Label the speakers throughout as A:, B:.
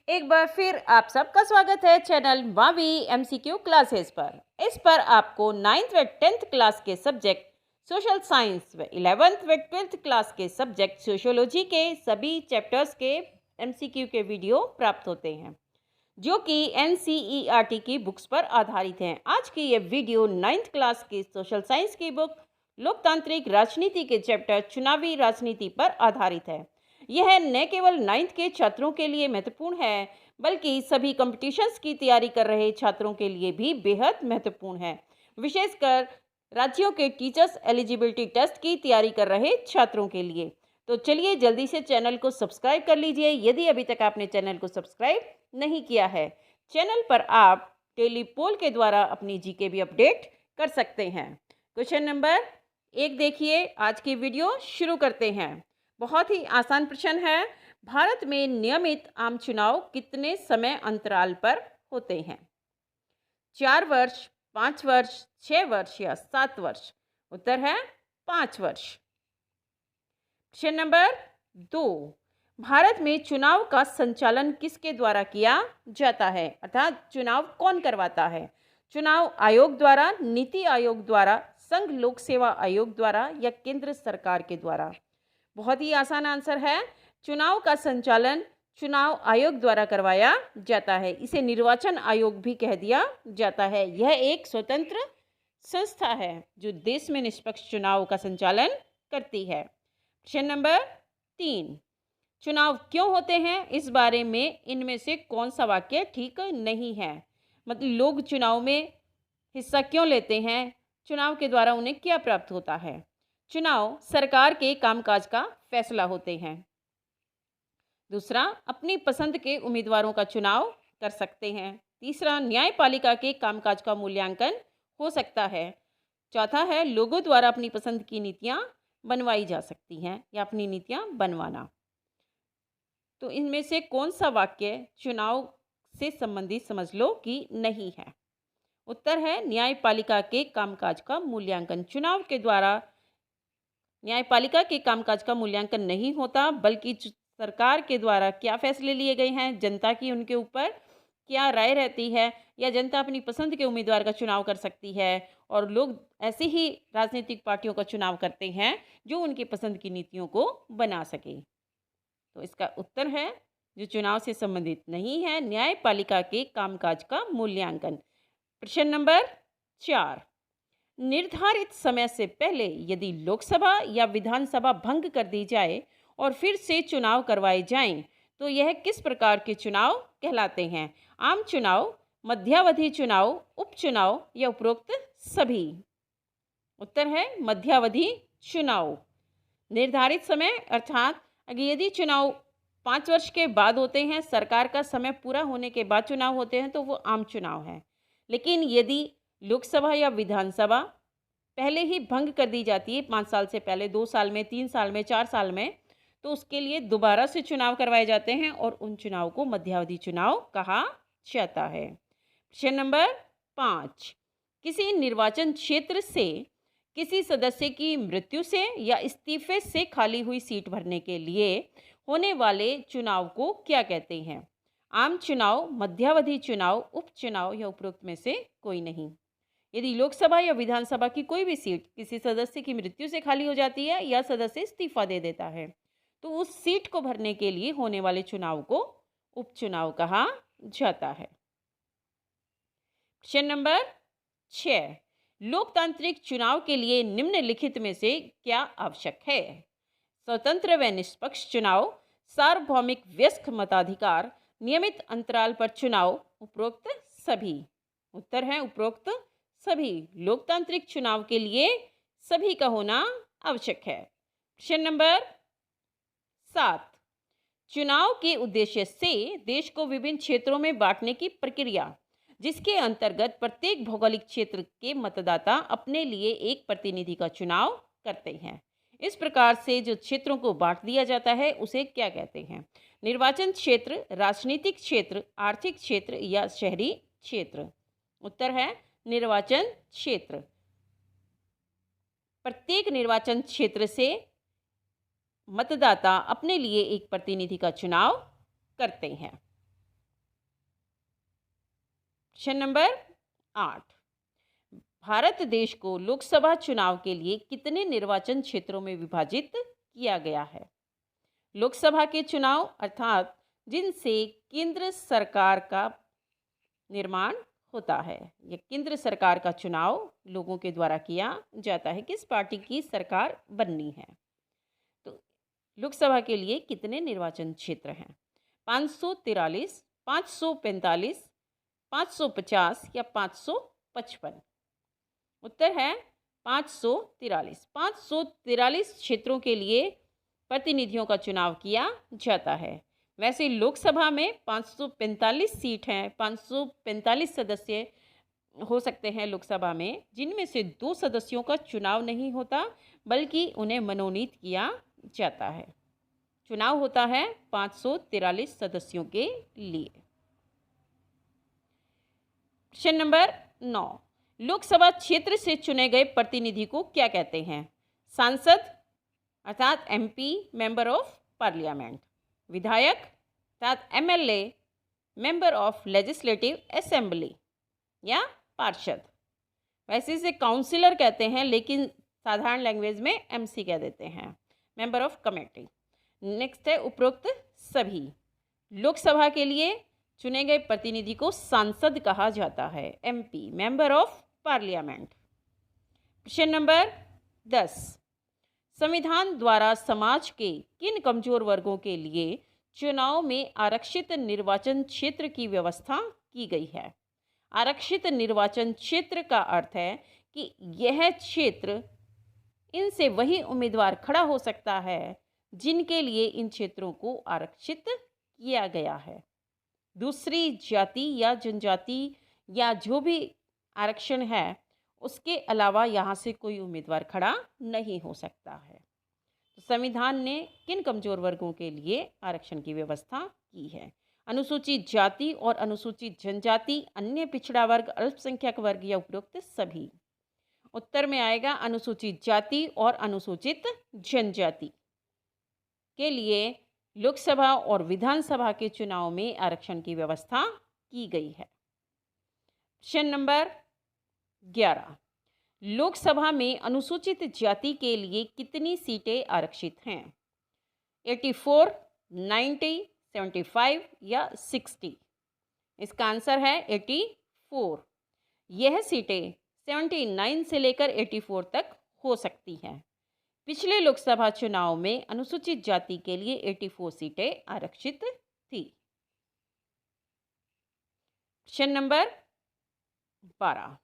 A: एक बार फिर आप सबका स्वागत है चैनल मावी एमसीक्यू क्लासेस पर। इस पर आपको 9th व 10th क्लास के सब्जेक्ट सोशल साइंस व 11th व 12th क्लास के सब्जेक्ट सोशियोलॉजी के सभी चैप्टर्स के एमसीक्यू के वीडियो प्राप्त होते हैं, जो कि एनसीईआरटी की बुक्स पर आधारित हैं। आज की ये वीडियो 9th क्लास की सोशल साइंस की बुक लोकतांत्रिक राजनीति के चैप्टर चुनावी राजनीति पर आधारित है। यह न केवल 9th के छात्रों के लिए महत्वपूर्ण है, बल्कि सभी कॉम्पिटिशन्स की तैयारी कर रहे छात्रों के लिए भी बेहद महत्वपूर्ण है, विशेषकर राज्यों के टीचर्स एलिजिबिलिटी टेस्ट की तैयारी कर रहे छात्रों के लिए। तो चलिए जल्दी से चैनल को सब्सक्राइब कर लीजिए यदि अभी तक आपने चैनल को सब्सक्राइब नहीं किया है। चैनल पर आप डेली पोल के द्वारा अपनी जीके भी अपडेट कर सकते हैं। क्वेश्चन नंबर 1 देखिए, आज की वीडियो शुरू करते हैं। बहुत ही आसान प्रश्न है। भारत में नियमित आम चुनाव कितने समय अंतराल पर होते हैं? 4 वर्ष, 5 वर्ष, 6 वर्ष या 7 वर्ष? उत्तर है 5 वर्ष। प्रश्न नंबर 2, भारत में चुनाव का संचालन किसके द्वारा किया जाता है, अर्थात चुनाव कौन करवाता है? चुनाव आयोग द्वारा, नीति आयोग द्वारा, संघ लोक सेवा आयोग द्वारा या केंद्र सरकार के द्वारा? बहुत ही आसान आंसर है, चुनाव का संचालन चुनाव आयोग द्वारा करवाया जाता है। इसे निर्वाचन आयोग भी कह दिया जाता है। यह एक स्वतंत्र संस्था है जो देश में निष्पक्ष चुनाव का संचालन करती है। प्रश्न नंबर 3, चुनाव क्यों होते हैं, इस बारे में इनमें से कौन सा वाक्य ठीक नहीं है? मतलब लोग चुनाव में हिस्सा क्यों लेते हैं, चुनाव के द्वारा उन्हें क्या प्राप्त होता है? चुनाव सरकार के कामकाज का फैसला होते हैं। दूसरा, अपनी पसंद के उम्मीदवारों का चुनाव कर सकते हैं। तीसरा, न्यायपालिका के कामकाज का मूल्यांकन हो सकता है। चौथा है, लोगों द्वारा अपनी पसंद की नीतियां बनवाई जा सकती हैं या अपनी नीतियां बनवाना। तो इनमें से कौन सा वाक्य चुनाव से संबंधित समझ लो कि नहीं है? उत्तर है न्यायपालिका के कामकाज का मूल्यांकन। चुनाव के द्वारा न्यायपालिका के कामकाज का मूल्यांकन नहीं होता, बल्कि सरकार के द्वारा क्या फैसले लिए गए हैं, जनता की उनके ऊपर क्या राय रहती है, या जनता अपनी पसंद के उम्मीदवार का चुनाव कर सकती है और लोग ऐसे ही राजनीतिक पार्टियों का चुनाव करते हैं जो उनकी पसंद की नीतियों को बना सके। तो इसका उत्तर है, जो चुनाव से संबंधित नहीं है, न्यायपालिका के कामकाज का मूल्यांकन। प्रश्न नंबर 4, निर्धारित समय से पहले यदि लोकसभा या विधानसभा भंग कर दी जाए और फिर से चुनाव करवाए जाएं, तो यह किस प्रकार के चुनाव कहलाते हैं? आम चुनाव, मध्यावधि चुनाव, उपचुनाव या उपरोक्त सभी? उत्तर है मध्यावधि चुनाव। निर्धारित समय अर्थात अगर यदि चुनाव 5 वर्ष के बाद होते हैं, सरकार का समय पूरा होने के बाद चुनाव होते हैं, तो वो आम चुनाव है। लेकिन यदि लोकसभा या विधानसभा पहले ही भंग कर दी जाती है, 5 साल से पहले, 2 साल में, 3 साल में, 4 साल में, तो उसके लिए दोबारा से चुनाव करवाए जाते हैं और उन चुनाव को मध्यावधि चुनाव कहा जाता है। प्रश्न नंबर 5, किसी निर्वाचन क्षेत्र से किसी सदस्य की मृत्यु से या इस्तीफे से खाली हुई सीट भरने के लिए होने वाले चुनाव को क्या कहते हैं? आम चुनाव, मध्यावधि चुनाव, उपचुनाव या उपरोक्त में से कोई नहीं? यदि लोकसभा या विधानसभा की कोई भी सीट किसी सदस्य की मृत्यु से खाली हो जाती है या सदस्य इस्तीफा दे देता है, तो उस सीट को भरने के लिए होने वाले चुनाव को उपचुनाव कहा जाता है। प्रश्न नंबर 6, लोकतांत्रिक चुनाव के लिए निम्नलिखित में से क्या आवश्यक है? स्वतंत्र व निष्पक्ष चुनाव, सार्वभौमिक वयस्क मताधिकार, नियमित अंतराल पर चुनाव, उपरोक्त सभी? उत्तर है उपरोक्त सभी। लोकतांत्रिक चुनाव के लिए सभी का होना आवश्यक है। प्रश्न नंबर 7, चुनाव के उद्देश्य से देश को विभिन्न क्षेत्रों में बांटने की प्रक्रिया, जिसके अंतर्गत प्रत्येक भौगोलिक क्षेत्र के मतदाता अपने लिए एक प्रतिनिधि का चुनाव करते हैं। इस प्रकार से जो क्षेत्रों को बांट दिया जाता है उसे क्या कहते हैं? निर्वाचन क्षेत्र, राजनीतिक क्षेत्र, आर्थिक क्षेत्र या शहरी क्षेत्र? उत्तर है निर्वाचन क्षेत्र। प्रत्येक निर्वाचन क्षेत्र से मतदाता अपने लिए एक प्रतिनिधि का चुनाव करते हैं। प्रश्न नंबर 8, भारत देश को लोकसभा चुनाव के लिए कितने निर्वाचन क्षेत्रों में विभाजित किया गया है? लोकसभा के चुनाव अर्थात जिनसे केंद्र सरकार का निर्माण होता है, या केंद्र सरकार का चुनाव लोगों के द्वारा किया जाता है, किस पार्टी की सरकार बननी है। तो लोकसभा के लिए कितने निर्वाचन क्षेत्र हैं? 543, 545, 550 या 555? उत्तर है 543। 543 क्षेत्रों के लिए प्रतिनिधियों का चुनाव किया जाता है। वैसे लोकसभा में 545 सीट हैं, 545 सदस्य हो सकते हैं लोकसभा में, जिनमें से 2 सदस्यों का चुनाव नहीं होता बल्कि उन्हें मनोनीत किया जाता है। चुनाव होता है 543 सदस्यों के लिए। प्रश्न नंबर 9, लोकसभा क्षेत्र से चुने गए प्रतिनिधि को क्या कहते हैं? सांसद अर्थात एमपी, मेंबर ऑफ पार्लियामेंट। विधायक अर्थात MLA, member of legislative assembly या पार्षद। वैसे इसे काउंसिलर कहते हैं, लेकिन साधारण लैंग्वेज में एमसी कह देते हैं, मेंबर ऑफ कमेटी। नेक्स्ट है उपरोक्त सभी। लोकसभा के लिए चुने गए प्रतिनिधि को सांसद कहा जाता है, एमपी, मेंबर ऑफ पार्लियामेंट। प्रश्न नंबर 10, संविधान द्वारा समाज के किन कमजोर वर्गों के लिए चुनाव में आरक्षित निर्वाचन क्षेत्र की व्यवस्था की गई है? आरक्षित निर्वाचन क्षेत्र का अर्थ है कि यह क्षेत्र, इनसे वही उम्मीदवार खड़ा हो सकता है जिनके लिए इन क्षेत्रों को आरक्षित किया गया है। दूसरी जाति या जनजाति या जो भी आरक्षण है उसके अलावा यहाँ से कोई उम्मीदवार खड़ा नहीं हो सकता है। तो संविधान ने किन कमजोर वर्गों के लिए आरक्षण की व्यवस्था की है? अनुसूचित जाति और अनुसूचित जनजाति, अन्य पिछड़ा वर्ग, अल्पसंख्यक वर्ग या उपरोक्त सभी। उत्तर में आएगा अनुसूचित जाति और अनुसूचित जनजाति के लिए लोकसभा और विधानसभा के चुनाव में आरक्षण की व्यवस्था की गई है। प्रश्न नंबर 11, लोकसभा में अनुसूचित जाति के लिए कितनी सीटें आरक्षित हैं? 84, 90, 75 या 60? इसका आंसर है 84। यह सीटें 79 से लेकर 84 तक हो सकती हैं। पिछले लोकसभा चुनाव में अनुसूचित जाति के लिए 84 सीटें आरक्षित थी। प्रश्न नंबर 12,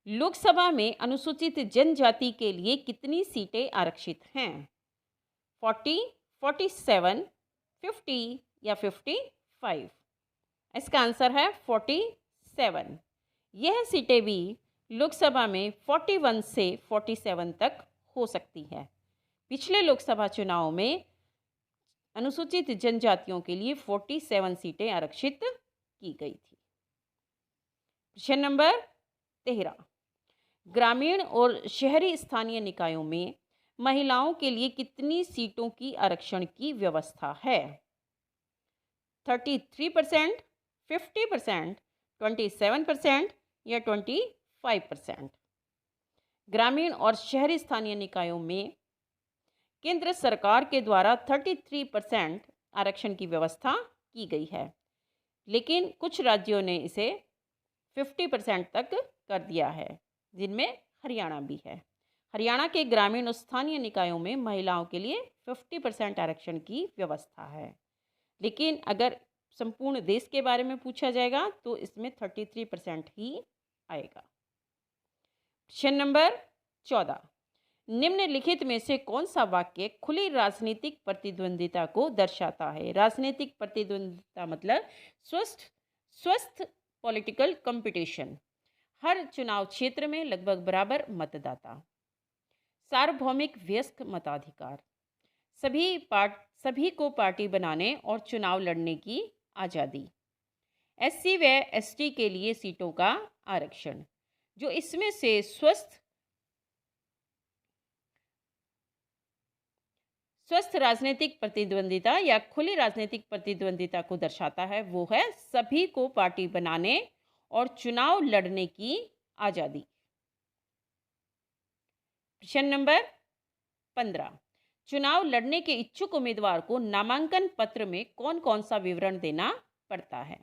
A: लोकसभा में अनुसूचित जनजाति के लिए कितनी सीटें आरक्षित हैं? 40, 47, 50 या 55? इसका आंसर है 47। यह सीटें भी लोकसभा में 41 से 47 तक हो सकती है। पिछले लोकसभा चुनाव में अनुसूचित जनजातियों के लिए 47 सीटें आरक्षित की गई थी। प्रश्न नंबर 13, ग्रामीण और शहरी स्थानीय निकायों में महिलाओं के लिए कितनी सीटों की आरक्षण की व्यवस्था है? 33%, 50%, 27% या 25%? ग्रामीण और शहरी स्थानीय निकायों में केंद्र सरकार के द्वारा 33% आरक्षण की व्यवस्था की गई है, लेकिन कुछ राज्यों ने इसे 50% तक कर दिया है, जिनमें हरियाणा भी है। हरियाणा के ग्रामीण और स्थानीय निकायों में महिलाओं के लिए 50% आरक्षण की व्यवस्था है, लेकिन अगर संपूर्ण देश के बारे में पूछा जाएगा तो इसमें 33% ही आएगा। प्रश्न नंबर 14, निम्नलिखित में से कौन सा वाक्य खुली राजनीतिक प्रतिद्वंदिता को दर्शाता है? राजनीतिक प्रतिद्वंदिता मतलब स्वस्थ पॉलिटिकल कंपटीशन। हर चुनाव क्षेत्र में लगभग बराबर मतदाता, सार्वभौमिक वयस्क मताधिकार, सभी को पार्टी बनाने और चुनाव लड़ने की आज़ादी, एससी व एसटी के लिए सीटों का आरक्षण। जो इसमें से स्वस्थ राजनीतिक प्रतिद्वंदिता या खुली राजनीतिक प्रतिद्वंदिता को दर्शाता है वो है सभी को पार्टी बनाने और चुनाव लड़ने की आज़ादी। प्रश्न नंबर 15, चुनाव लड़ने के इच्छुक उम्मीदवार को नामांकन पत्र में कौन कौन सा विवरण देना पड़ता है?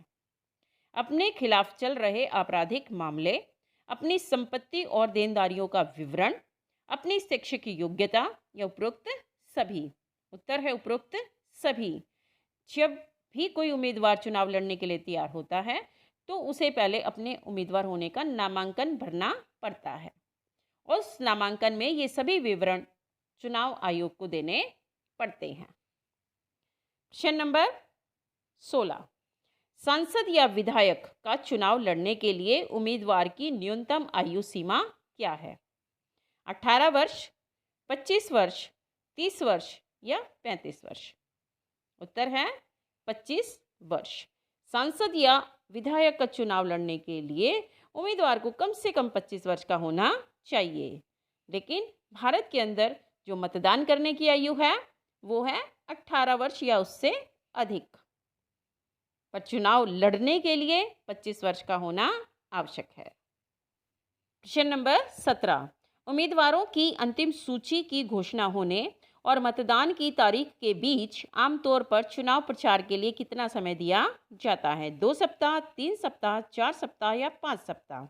A: अपने खिलाफ चल रहे आपराधिक मामले, अपनी संपत्ति और देनदारियों का विवरण, अपनी शैक्षिक योग्यता या उपरोक्त सभी। उत्तर है उपरोक्त सभी। जब भी कोई उम्मीदवार चुनाव लड़ने के लिए तैयार होता है तो उसे पहले अपने उम्मीदवार होने का नामांकन भरना पड़ता है। उस नामांकन में ये सभी विवरण चुनाव आयोग को देने पड़ते हैं। प्रश्न नंबर 16, सांसद या विधायक का चुनाव लड़ने के लिए उम्मीदवार की न्यूनतम आयु सीमा क्या है? 18 वर्ष, 25 वर्ष, 30 वर्ष या 35 वर्ष? उत्तर है 25 वर्ष। सांसद या विधायक का चुनाव लड़ने के लिए उम्मीदवार को कम से कम 25 वर्ष का होना चाहिए, लेकिन भारत के अंदर जो मतदान करने की आयु है वो है 18 वर्ष या उससे अधिक, पर चुनाव लड़ने के लिए 25 वर्ष का होना आवश्यक है। प्रश्न नंबर 17, उम्मीदवारों की अंतिम सूची की घोषणा होने और मतदान की तारीख के बीच आमतौर पर चुनाव प्रचार के लिए कितना समय दिया जाता है? 2 सप्ताह, 3 सप्ताह, 4 सप्ताह या 5 सप्ताह?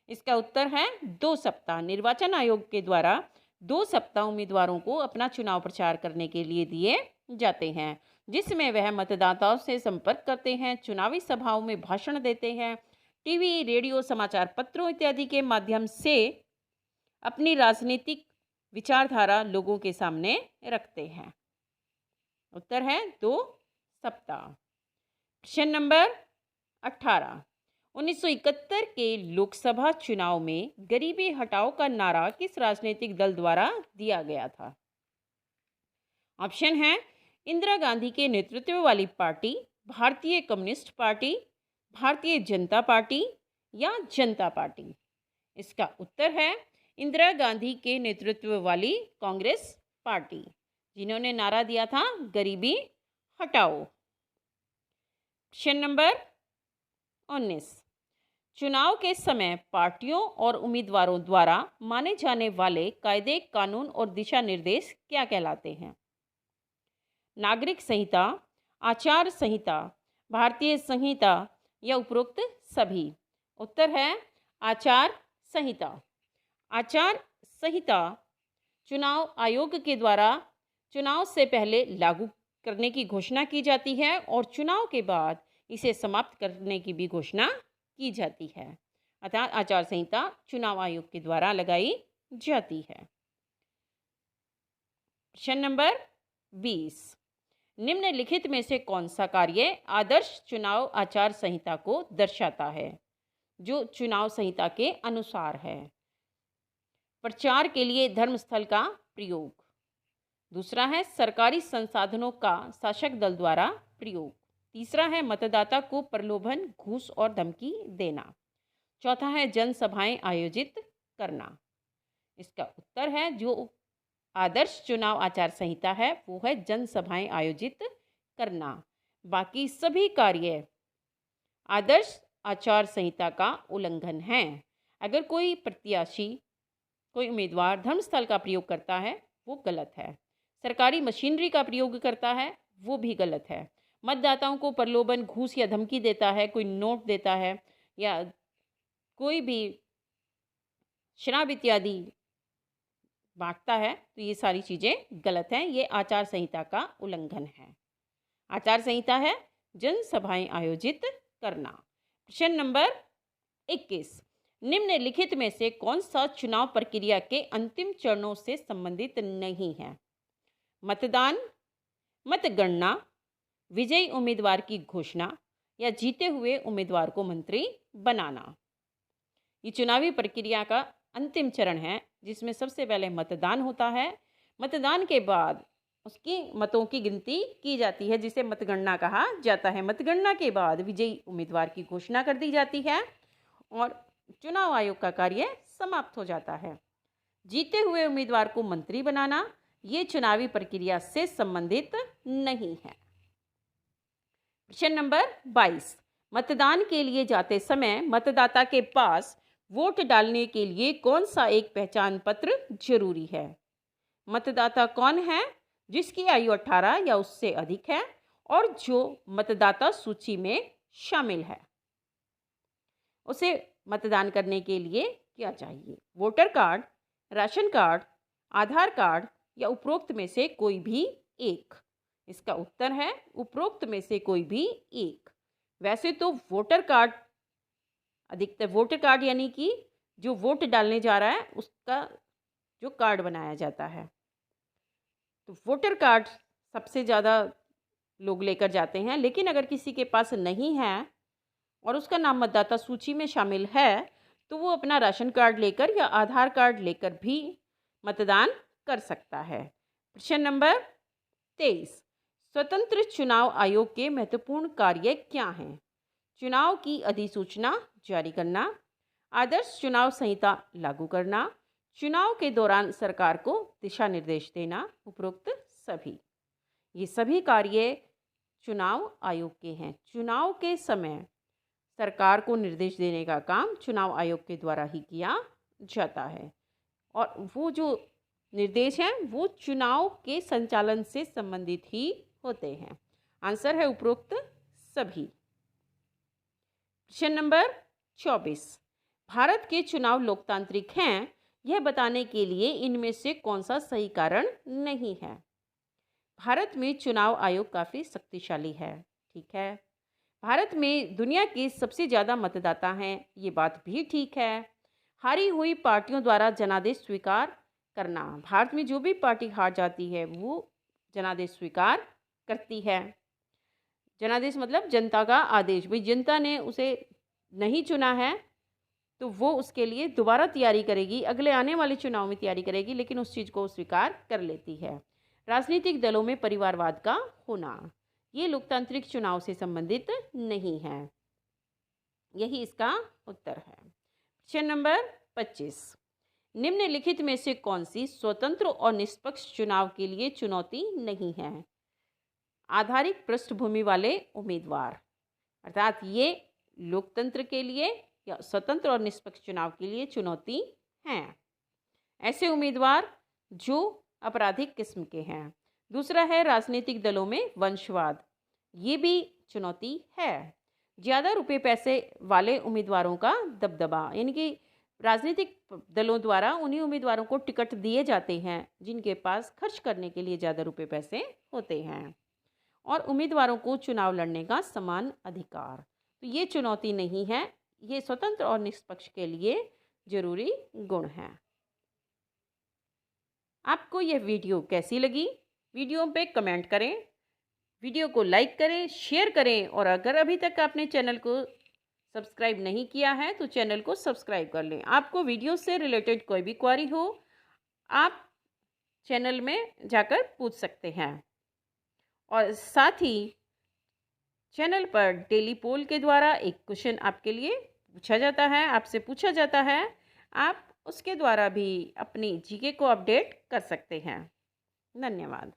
A: इसका उत्तर है 2 सप्ताह। निर्वाचन आयोग के द्वारा 2 सप्ताह उम्मीदवारों को अपना चुनाव प्रचार करने के लिए दिए जाते हैं, जिसमें वह मतदाताओं से संपर्क करते हैं, चुनावी सभाओं में भाषण देते हैं, टीवी, रेडियो, समाचार पत्रों इत्यादि के माध्यम से अपनी राजनीतिक विचारधारा लोगों के सामने रखते हैं। उत्तर है 2 सप्ताह। प्रश्न नंबर 18, 1971 के लोकसभा चुनाव में गरीबी हटाओ का नारा किस राजनीतिक दल द्वारा दिया गया था? ऑप्शन है इंदिरा गांधी के नेतृत्व वाली पार्टी, भारतीय communist party, Bharatiya Janata party या जनता पार्टी? इसका उत्तर है इंदिरा गांधी के नेतृत्व वाली कांग्रेस पार्टी, जिन्होंने नारा दिया था गरीबी हटाओ। प्रश्न नंबर 19, चुनाव के समय पार्टियों और उम्मीदवारों द्वारा माने जाने वाले कायदे, कानून और दिशा निर्देश क्या कहलाते हैं? नागरिक संहिता, आचार संहिता, भारतीय संहिता या उपरोक्त सभी? उत्तर है आचार संहिता। आचार संहिता चुनाव आयोग के द्वारा चुनाव से पहले लागू करने की घोषणा की जाती है और चुनाव के बाद इसे समाप्त करने की भी घोषणा की जाती है। अतः आचार संहिता चुनाव आयोग के द्वारा लगाई जाती है। प्रश्न नंबर 20, निम्नलिखित में से कौन सा कार्य आदर्श चुनाव आचार संहिता को दर्शाता है, जो चुनाव संहिता के अनुसार है? प्रचार के लिए धर्मस्थल का प्रयोग। दूसरा है सरकारी संसाधनों का शासक दल द्वारा प्रयोग। तीसरा है मतदाता को प्रलोभन, घूस और धमकी देना। चौथा है जनसभाएं आयोजित करना। इसका उत्तर है जो आदर्श चुनाव आचार संहिता है वो है जनसभाएं आयोजित करना। बाकी सभी कार्य आदर्श आचार संहिता का उल्लंघन है। अगर कोई प्रत्याशी, कोई उम्मीदवार धर्मस्थल का प्रयोग करता है वो गलत है, सरकारी मशीनरी का प्रयोग करता है वो भी गलत है, मतदाताओं को प्रलोभन, घूस या धमकी देता है, कोई नोट देता है या कोई भी शराब इत्यादि बांटता है तो ये सारी चीज़ें गलत हैं। ये आचार संहिता का उल्लंघन है। आचार संहिता है जनसभाएं आयोजित करना। प्रश्न नंबर 21, निम्नलिखित में से कौन सा चुनाव प्रक्रिया के अंतिम चरणों से संबंधित नहीं है? मतदान, मतगणना, विजयी उम्मीदवार की घोषणा या जीते हुए उम्मीदवार को मंत्री बनाना। ये चुनावी प्रक्रिया का अंतिम चरण है जिसमें सबसे पहले मतदान होता है। मतदान के बाद उसकी मतों की गिनती की जाती है जिसे मतगणना कहा जाता है। मतगणना के बाद विजयी उम्मीदवार की घोषणा कर दी जाती है और चुनाव आयोग का कार्य समाप्त हो जाता है। जीते हुए उम्मीदवार को मंत्री बनाना ये चुनावी प्रक्रिया से संबंधित नहीं है। प्रश्न नंबर 22, मतदान के लिए जाते समय मतदाता के पास वोट डालने के लिए कौन सा एक पहचान पत्र जरूरी है? मतदाता कौन है जिसकी आयु 18 या उससे अधिक है और जो मतदाता सूची में शामिल है? उसे मतदान करने के लिए क्या चाहिए? वोटर कार्ड, राशन कार्ड, आधार कार्ड या उपरोक्त में से कोई भी एक? इसका उत्तर है उपरोक्त में से कोई भी एक। वैसे तो वोटर कार्ड अधिकतर वोटर कार्ड यानी कि जो वोट डालने जा रहा है उसका जो कार्ड बनाया जाता है, तो वोटर कार्ड सबसे ज़्यादा लोग लेकर जाते हैं। लेकिन अगर किसी के पास नहीं है और उसका नाम मतदाता सूची में शामिल है तो वो अपना राशन कार्ड लेकर या आधार कार्ड लेकर भी मतदान कर सकता है। प्रश्न नंबर 23, स्वतंत्र चुनाव आयोग के महत्वपूर्ण कार्य क्या हैं? चुनाव की अधिसूचना जारी करना, आदर्श चुनाव संहिता लागू करना, चुनाव के दौरान सरकार को दिशा निर्देश देना, उपरोक्त सभी। ये सभी कार्य चुनाव आयोग के हैं। चुनाव के समय सरकार को निर्देश देने का काम चुनाव आयोग के द्वारा ही किया जाता है और वो जो निर्देश हैं वो चुनाव के संचालन से संबंधित ही होते हैं। आंसर है उपरोक्त सभी। प्रश्न नंबर 24, भारत के चुनाव लोकतांत्रिक हैं यह बताने के लिए इनमें से कौन सा सही कारण नहीं है? भारत में चुनाव आयोग काफ़ी शक्तिशाली है, ठीक है। भारत में दुनिया के सबसे ज़्यादा मतदाता हैं, ये बात भी ठीक है। हारी हुई पार्टियों द्वारा जनादेश स्वीकार करना, भारत में जो भी पार्टी हार जाती है वो जनादेश स्वीकार करती है। जनादेश मतलब जनता का आदेश, भाई जनता ने उसे नहीं चुना है तो वो उसके लिए दोबारा तैयारी करेगी, अगले आने वाले चुनाव में तैयारी करेगी, लेकिन उस चीज़ को स्वीकार कर लेती है। राजनीतिक दलों में परिवारवाद का होना, ये लोकतांत्रिक चुनाव से संबंधित नहीं है। यही इसका उत्तर है। प्रश्न नंबर 25, निम्नलिखित में से कौन सी स्वतंत्र और निष्पक्ष चुनाव के लिए चुनौती नहीं है? आधारिक पृष्ठभूमि वाले उम्मीदवार, अर्थात ये लोकतंत्र के लिए या स्वतंत्र और निष्पक्ष चुनाव के लिए चुनौती हैं। ऐसे उम्मीदवार जो आपराधिक किस्म के हैं। दूसरा है राजनीतिक दलों में वंशवाद, ये भी चुनौती है। ज़्यादा रुपए पैसे वाले उम्मीदवारों का दबदबा, यानी कि राजनीतिक दलों द्वारा उन्हीं उम्मीदवारों को टिकट दिए जाते हैं जिनके पास खर्च करने के लिए ज़्यादा रुपए पैसे होते हैं, और उम्मीदवारों को चुनाव लड़ने का समान अधिकार, तो ये चुनौती नहीं है, ये स्वतंत्र और निष्पक्ष के लिए जरूरी गुण हैं। आपको यह वीडियो कैसी लगी? वीडियो पे कमेंट करें, वीडियो को लाइक करें, शेयर करें, और अगर अभी तक आपने चैनल को सब्सक्राइब नहीं किया है तो चैनल को सब्सक्राइब कर लें। आपको वीडियो से रिलेटेड कोई भी क्वेरी हो आप चैनल में जाकर पूछ सकते हैं, और साथ ही चैनल पर डेली पोल के द्वारा एक क्वेश्चन आपके लिए पूछा जाता है, आपसे पूछा जाता है, आप उसके द्वारा भी अपनी जीके को अपडेट कर सकते हैं। धन्यवाद।